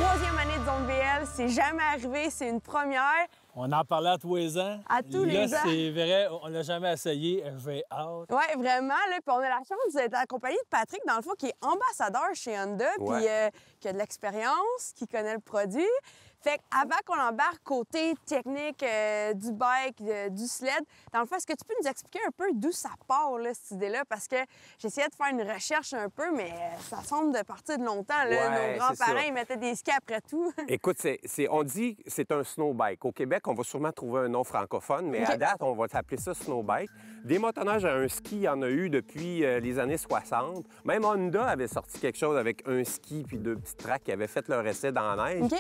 Troisième année de Zone BL, c'est jamais arrivé, c'est une première. On en parlait à tous les ans. À tous les ans. Là, c'est vrai, on l'a jamais essayé. J'ai hâte. Oui, vraiment. Là, puis on a la chance d'être accompagné de Patrick, dans le fond, qui est ambassadeur chez Honda, puis qui a de l'expérience, qui connaît le produit. Fait qu'avant qu'on embarque côté technique du bike, du sled, dans le fond, est-ce que tu peux nous expliquer un peu d'où ça part, là, cette idée-là? Parce que j'essayais de faire une recherche un peu, mais ça semble de partir de longtemps. Là. Ouais, nos grands-parents, ils mettaient des skis après tout. Écoute, on dit que c'est un snowbike. Au Québec, on va sûrement trouver un nom francophone, mais à date, on va appeler ça snowbike. Des motoneiges à un ski, il y en a eu depuis les années 60. Même Honda avait sorti quelque chose avec un ski puis deux petits tracks qui avaient fait leur essai dans la neige.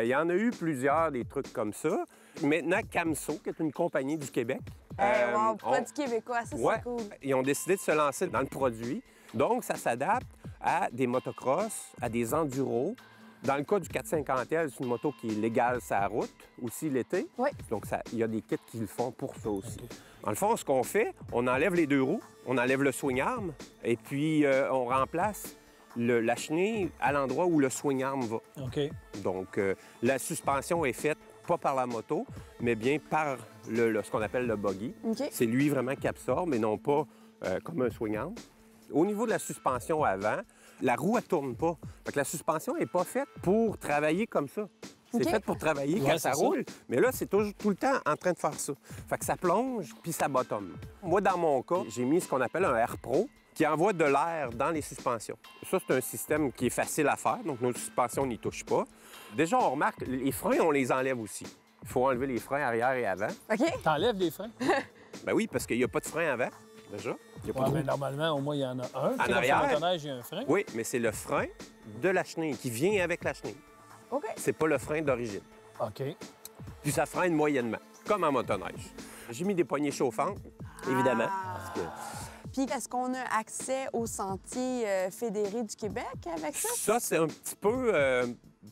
Il y en a eu plusieurs, des trucs comme ça. Maintenant, Camso, qui est une compagnie du Québec. Wow, produit québécois, ça, c'est cool. Ils ont décidé de se lancer dans le produit. Donc, ça s'adapte à des motocross, à des enduros. Dans le cas du 450L, c'est une moto qui est légale sur la route, aussi l'été. Oui. Donc, il y a des kits qui le font pour ça aussi. Dans le fond, ce qu'on fait, on enlève les deux roues, on enlève le swing arm, et puis on remplace la chenille à l'endroit où le swing arm va. OK. Donc, la suspension est faite pas par la moto, mais bien par ce qu'on appelle le buggy. C'est lui vraiment qui absorbe, et non pas comme un swing arm. Au niveau de la suspension avant, la roue, elle tourne pas. Fait que la suspension n'est pas faite pour travailler comme ça. C'est fait pour travailler quand ça roule. Mais là, c'est toujours tout le temps en train de faire ça. Fait que ça plonge, puis ça bottom. Moi, dans mon cas, j'ai mis ce qu'on appelle un Air Pro qui envoie de l'air dans les suspensions. Ça, c'est un système qui est facile à faire, donc nos suspensions n'y touchent pas. Déjà, on remarque, les freins, on les enlève aussi. Il faut enlever les freins arrière et avant. OK. T'enlèves les freins? Ben oui, parce qu'il n'y a pas de frein avant, déjà. Il y a pas de roue. Mais normalement, au moins, il y en a un. En arrière? Sur le motoneige, il y a un frein. Oui, mais c'est le frein de la chenille qui vient avec la chenille. OK. C'est pas le frein d'origine. OK. Puis ça freine moyennement, comme en motoneige. J'ai mis des poignées chauffantes, évidemment. Parce que... Puis, est-ce qu'on a accès aux sentiers fédérés du Québec avec ça? Ça, c'est un petit peu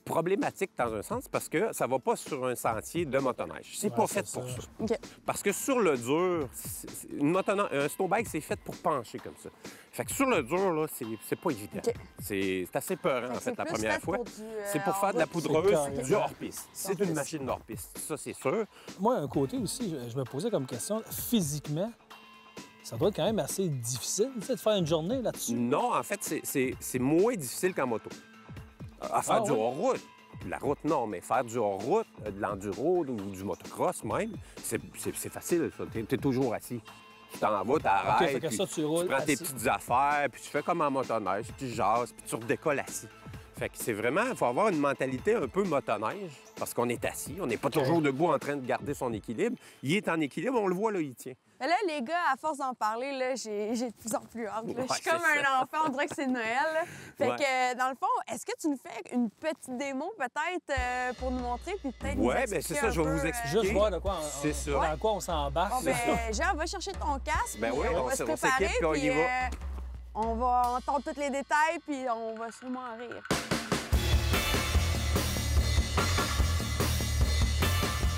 problématique dans un sens parce que ça va pas sur un sentier de motoneige. C'est pas fait pour ça. OK. Parce que sur le dur, un snowbike, c'est fait pour pencher comme ça. Fait que sur le dur, là, c'est pas évident. OK. C'est assez peurant, en fait, la première fois. C'est pour faire de la hors-route, poudreuse, du hors-piste. C'est une machine d'hors-piste, ça, c'est sûr. Moi, un côté aussi, je me posais comme question, physiquement, ça doit être quand même assez difficile, tu sais, de faire une journée là-dessus. Non, en fait, c'est moins difficile qu'en moto. À faire du hors-route. La route, non, mais faire du hors-route, de l'enduro ou du motocross même, c'est facile, ça. T'es toujours assis. Tu t'en vas, t'arrêtes, fait que ça, tu prends tes assis. petites affaires, puis tu fais comme en motoneige, puis tu jases, puis tu redécolles assis. Fait que c'est vraiment, il faut avoir une mentalité un peu motoneige, parce qu'on est assis, on n'est pas toujours debout en train de garder son équilibre. Il est en équilibre, on le voit, là, il tient. Mais là, les gars, à force d'en parler, là, j'ai de plus en plus hâte. Là. Ouais, Je suis comme c'est un enfant, on dirait que c'est Noël. Là. Fait que, dans le fond, est-ce que tu nous fais une petite démo, peut-être, pour nous montrer, puis peut-être nous Ouais, bien c'est ça, je vais vous expliquer. Juste voir de quoi C'est ça. dans quoi on s'embarque. Bon, ben, Jean, va chercher ton casque, Ben puis oui, on va se on préparer, s'équipe, puis on y puis va. on va entendre tous les détails, puis on va sûrement en rire.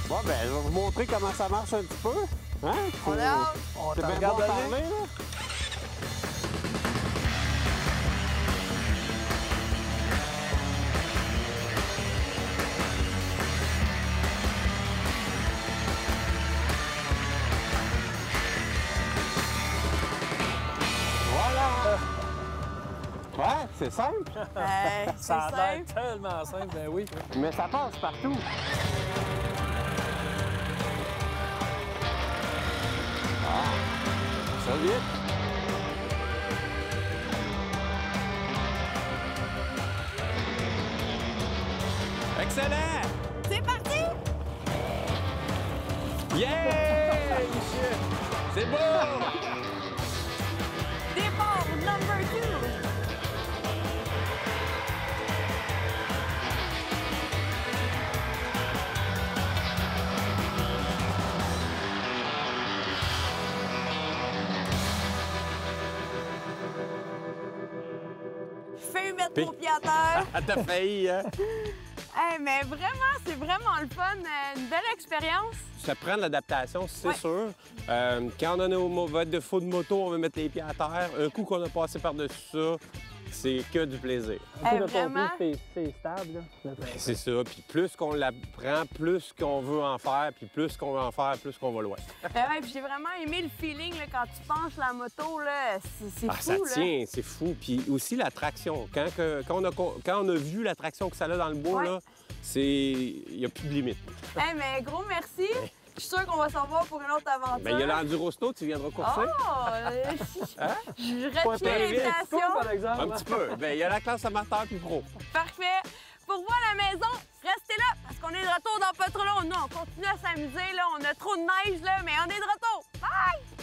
Bon, ben, je vais vous montrer comment ça marche un petit peu. Hein? On a hâte. On C'est t'en bien regarde bon aller. parler, là. Voilà! Ouais, c'est simple, C'est Ça a l'air simple. tellement simple, ben oui. mais ça passe partout. Ah, ça vite. Excellent! C'est parti! Yeah! Michel! C'est beau! Départ number 2! Fais mettre mon pied à terre. Ah, t'as failli, hein? Hey, mais vraiment, c'est vraiment le fun. Une belle expérience. Ça prend de l'adaptation, c'est Ouais. sûr. Quand on a nos défauts de moto, on va mettre les pieds à terre. Un coup qu'on a passé par-dessus ça, c'est que du plaisir. Vraiment? C'est stable, là. C'est ça. Puis plus qu'on la prend, plus qu'on veut en faire, puis plus qu'on veut en faire, plus qu'on va loin. Ouais, puis j'ai vraiment aimé le feeling là, quand tu penches la moto, là. C'est fou, ça là. tient, c'est fou. Puis aussi la traction. Quand on a vu la traction que ça a dans le bois, là, il n'y a plus de limite. Mais gros merci. Je suis sûre qu'on va s'en voir pour une autre aventure. Bien, il y a l'Enduro Snow, tu viendras courser. Je retire l'invitation. par exemple. Un petit peu. Bien, il y a la classe amateur puis pro. Parfait. Pour voir la maison, restez là parce qu'on est de retour dans pas trop long. Nous, on continue à s'amuser. Là. On a trop de neige, là, mais on est de retour. Bye!